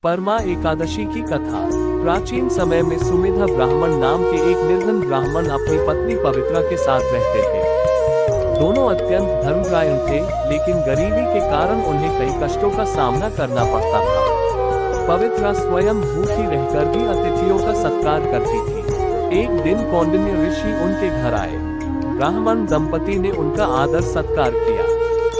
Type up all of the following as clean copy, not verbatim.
परमा एकादशी की कथा। प्राचीन समय में सुमेधा ब्राह्मण नाम के एक निर्धन ब्राह्मण अपनी पत्नी पवित्रा के साथ रहते थे। दोनों अत्यंत धर्मपरायण थे, लेकिन गरीबी के कारण उन्हें कई कष्टों का सामना करना पड़ता था। पवित्रा स्वयं भूखी रहकर भी अतिथियों का सत्कार करती थी। एक दिन कौंडिन्य ऋषि उनके घर आए। ब्राह्मण दंपति ने उनका आदर सत्कार किया।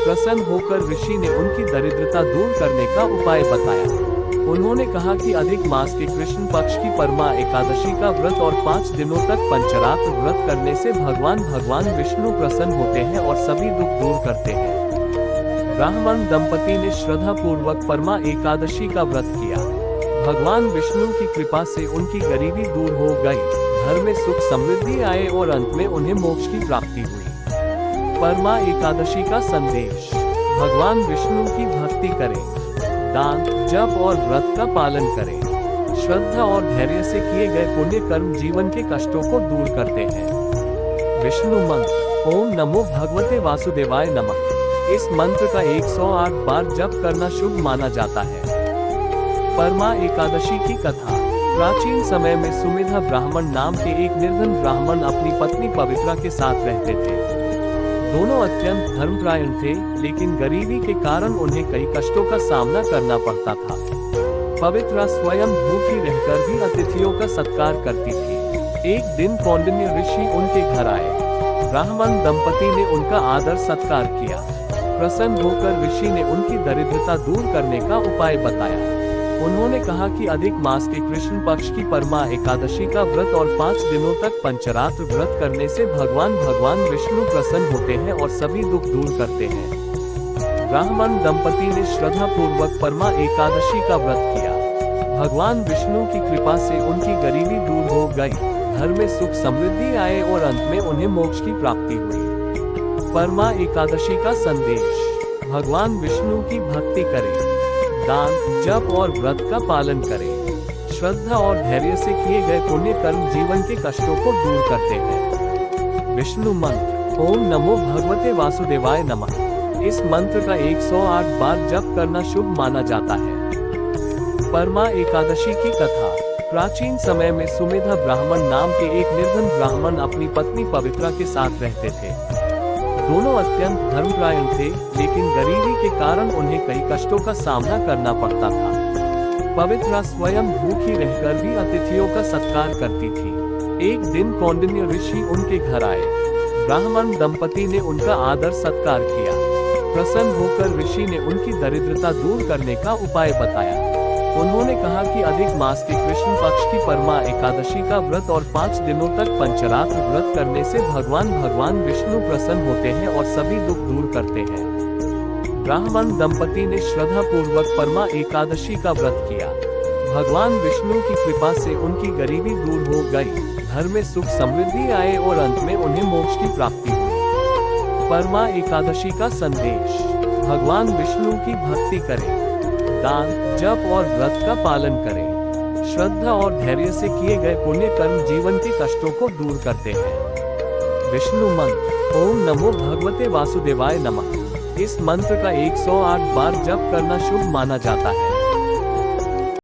प्रसन्न होकर ऋषि ने उनकी दरिद्रता दूर करने का उपाय बताया। उन्होंने कहा कि अधिक मास के कृष्ण पक्ष की परमा एकादशी का व्रत और 5 दिनों तक पंचरात्र व्रत करने से भगवान विष्णु प्रसन्न होते हैं और सभी दुख दूर करते हैं। ब्राह्मण दंपति ने श्रद्धा पूर्वक परमा एकादशी का व्रत किया। भगवान विष्णु की कृपा से उनकी गरीबी दूर हो गई, घर में सुख समृद्धि आए और अंत में उन्हें मोक्ष की प्राप्ति हुई। परमा एकादशी का संदेश। भगवान विष्णु की भक्ति करें, दान, जप और व्रत का पालन करें। श्रद्धा और धैर्य से किए गए पुण्य कर्म जीवन के कष्टों को दूर करते हैं। विष्णु मंत्र। ओम नमो भगवते वासुदेवाय नमः। इस मंत्र का 108 बार जप करना शुभ माना जाता है। परमा एकादशी की कथा। प्राचीन समय में सुमेधा ब्राह्मण नाम के एक निर्धन ब्राह्मण अपनी पत्नी पवित्रा के साथ रहते थे। दोनों अत्यंत धर्मपरायण थे, लेकिन गरीबी के कारण उन्हें कई कष्टों का सामना करना पड़ता था। पवित्रा स्वयं भूखी रहकर भी अतिथियों का सत्कार करती थी। एक दिन कौंडिन्य ऋषि उनके घर आए। ब्राह्मण दंपति ने उनका आदर सत्कार किया। प्रसन्न होकर ऋषि ने उनकी दरिद्रता दूर करने का उपाय बताया। उन्होंने कहा कि अधिक मास के कृष्ण पक्ष की परमा एकादशी का व्रत और 5 दिनों तक पंचरात्र व्रत करने से भगवान विष्णु प्रसन्न होते हैं और सभी दुख दूर करते हैं। ब्राह्मण दंपति ने श्रद्धा पूर्वक परमा एकादशी का व्रत किया। भगवान विष्णु की कृपा से उनकी गरीबी दूर हो गई, घर में सुख समृद्धि आए और अंत में उन्हें मोक्ष की प्राप्ति हुई। परमा एकादशी का संदेश। भगवान विष्णु की भक्ति करें, दान, जप और व्रत का पालन करें। श्रद्धा और धैर्य से किए गए पुण्य कर्म जीवन के कष्टों को दूर करते हैं। विष्णु मंत्र। ओम नमो भगवते वासुदेवाय नमः। इस मंत्र का 108 बार जप करना शुभ माना जाता है। परमा एकादशी की कथा। प्राचीन समय में सुमेधा ब्राह्मण नाम के एक निर्धन ब्राह्मण अपनी पत्नी पवित्रा के साथ रहते थे। दोनों अत्यंत धर्मपरायण थे, लेकिन गरीबी के कारण उन्हें कई कष्टों का सामना करना पड़ता था। पवित्रा स्वयं भूखी रहकर भी अतिथियों का सत्कार करती थी। एक दिन कौंडिन्य ऋषि उनके घर आए। ब्राह्मण दंपति ने उनका आदर सत्कार किया। प्रसन्न होकर ऋषि ने उनकी दरिद्रता दूर करने का उपाय बताया। उन्होंने कहा कि अधिक मास के कृष्ण पक्ष की परमा एकादशी का व्रत और 5 दिनों तक पंचरात्र व्रत करने से भगवान विष्णु प्रसन्न होते हैं और सभी दुख दूर करते हैं। ब्राह्मण दंपति ने श्रद्धा पूर्वक परमा एकादशी का व्रत किया। भगवान विष्णु की कृपा से उनकी गरीबी दूर हो गई, घर में सुख समृद्धि आए और अंत में उन्हें मोक्ष की प्राप्ति हुई। परमा एकादशी का संदेश। भगवान विष्णु की भक्ति करें, दान, जप और व्रत का पालन करें। श्रद्धा और धैर्य से किए गए पुण्य कर्म जीवन के कष्टों को दूर करते हैं। विष्णु मंत्र। ओम नमो भगवते वासुदेवाय नमः। इस मंत्र का 108 बार जप करना शुभ माना जाता है।